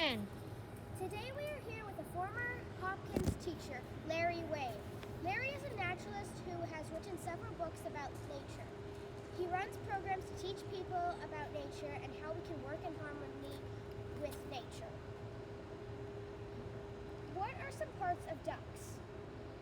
question. Today we are here with a former Hopkins teacher, Larry Wade. Larry is a naturalist who has written several books about nature. He runs programs to teach people about nature and how we can work in harmony with nature. What are some parts of ducks?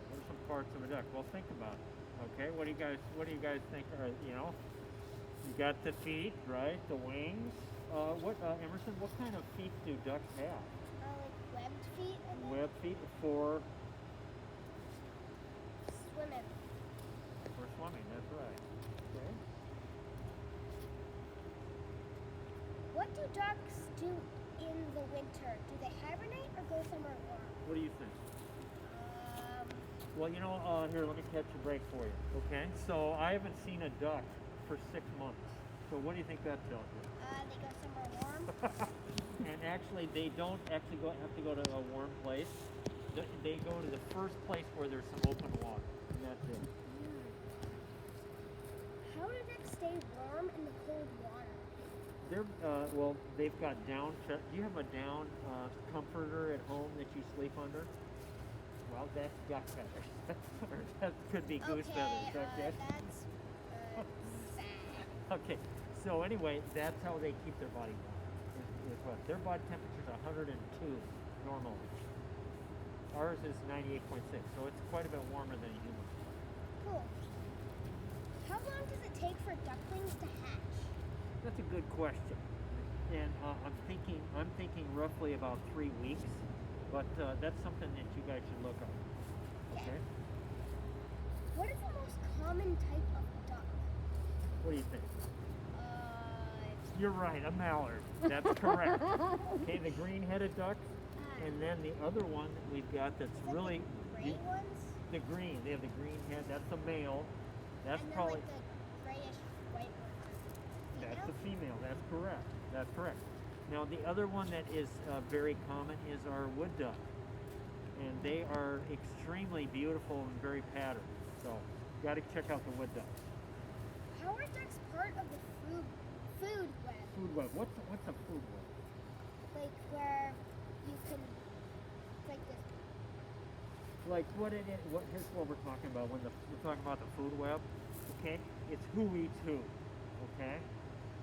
What are some parts of a duck? Well, think about it. Okay, what do you guys think are, you got the feet, right? The wings. Emerson, what kind of feet do ducks have? Like webbed feet, I think. Webbed feet for Swimming. swimming, that's right. Okay. What do ducks do in the winter? Do they hibernate or go somewhere warm? What do you think? Um, Well, here, let me catch a break for you. Okay, so I haven't seen a duck for 6 months. So what do you think that tells you? they go somewhere warm. And actually, they don't actually have to go to a warm place. They go to the first place where there's some open water, and that's it. How do ducks stay warm in the cold water? They've got down. Do you have a down comforter at home that you sleep under? Well, that's duck feathers. Or that could be goose feathers. Okay. That's sad. Okay. So anyway, that's how they keep their body warm. Their body temperature is 102 normally. Ours is 98.6, so it's quite a bit warmer than a human. Cool. How long does it take for ducklings to hatch? That's a good question, and I'm thinking roughly about 3 weeks, but that's something that you guys should look up. Okay. What is the most common type of duck? What do you think? Uh, You're right, a mallard. That's correct. Okay, the green-headed duck, and then the other one that we've got that's is that really the gray ones? the green. They have the green head. That's the male. That's And then probably like the grayish white ones. that's the female. That's correct. That's correct. Now the other one that is very common is our wood duck, and they are extremely beautiful and very patterned. So, got to check out the wood duck. How are ducks part of the food web? Food web. What's a food web? Like where you can, like this. Like what it is? Here's what we're talking about when we're talking about the food web. Okay, it's who eats who. Okay,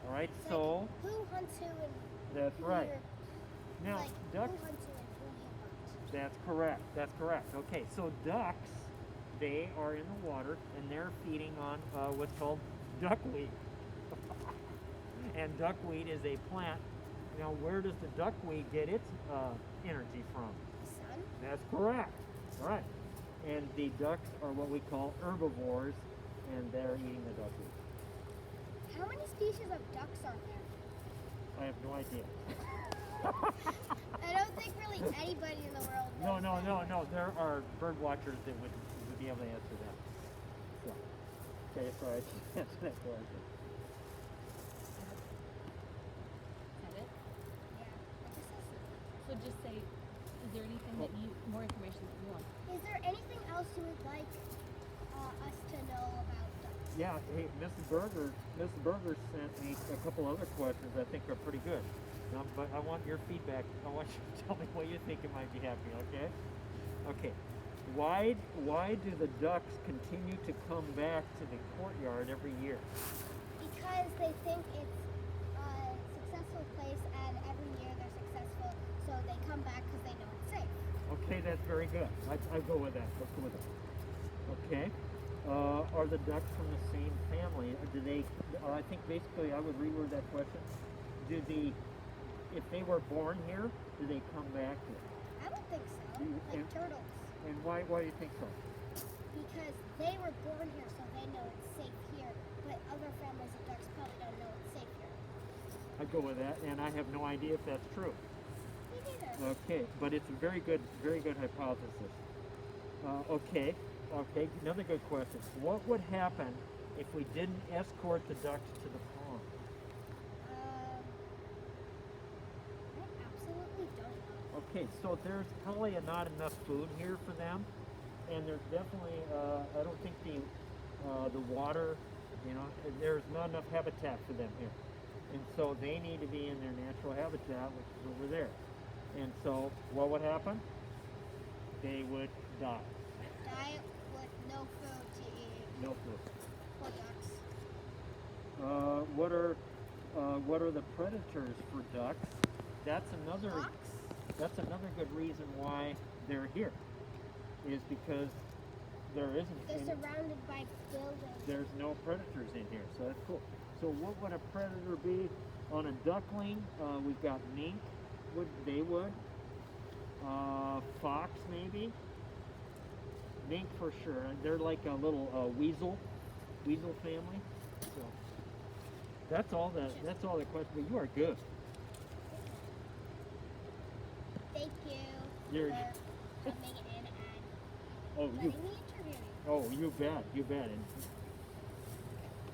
all right. It's So like who hunts who and that's who right. you're- Now like ducks. who hunts who and who you hunt. That's correct. That's correct. Okay, so ducks, they are in the water and they're feeding on what's called duckweed. And duckweed is a plant. Now, where does the duckweed get its energy from? The sun? That's correct. All right. And the ducks are what we call herbivores, and they're eating the duckweed. How many species of ducks are there? I have no idea. I don't think really anybody in the world knows. No. There are bird watchers that would be able to answer that. So, okay, so I should answer that question. Is that it? Yeah, I guess that's So just say, is there anything more information that you want? Is there anything else you would like us to know about ducks? Yeah, hey, Mrs. Berger sent me a couple other questions I think are pretty good. But I want your feedback. I want you to tell me what you think it might be happening, okay? Okay. Why do the ducks continue to come back to the courtyard every year? Because they think it's a successful place and every year they're successful, so they come back because they know it's safe. Okay, that's very good. I go with that. Let's go with that. Okay. Are the ducks from the same family? Do they? I think basically I would reword that question. If they were born here, do they come back here? I would think so, like turtles. And why do you think so? Because they were born here, so they know it's safe here, but other families of ducks probably don't know it's safe here. I go with that, and I have no idea if that's true. Me neither. Okay, but it's a very good hypothesis. Okay, another good question. What would happen if we didn't escort the ducks to the pond? I absolutely don't know. Okay, so there's probably not enough food here for them, and there's definitely I don't think the water, there's not enough habitat for them here, and so they need to be in their natural habitat, which is over there. And so, what would happen? They would die. Die with no food to eat. No food. Poor ducks. What are the predators for ducks? That's another. Hawks? That's another good reason why they're here. Is because there isn't. They're any- surrounded by buildings. There's no predators in here, so that's cool. So what would a predator be on a duckling? We've got mink. They would. Fox maybe. Mink for sure. They're like a little weasel family. So that's all the questions. But you are good. Thank you You're- for coming in and Oh, letting me interview you. you bet. And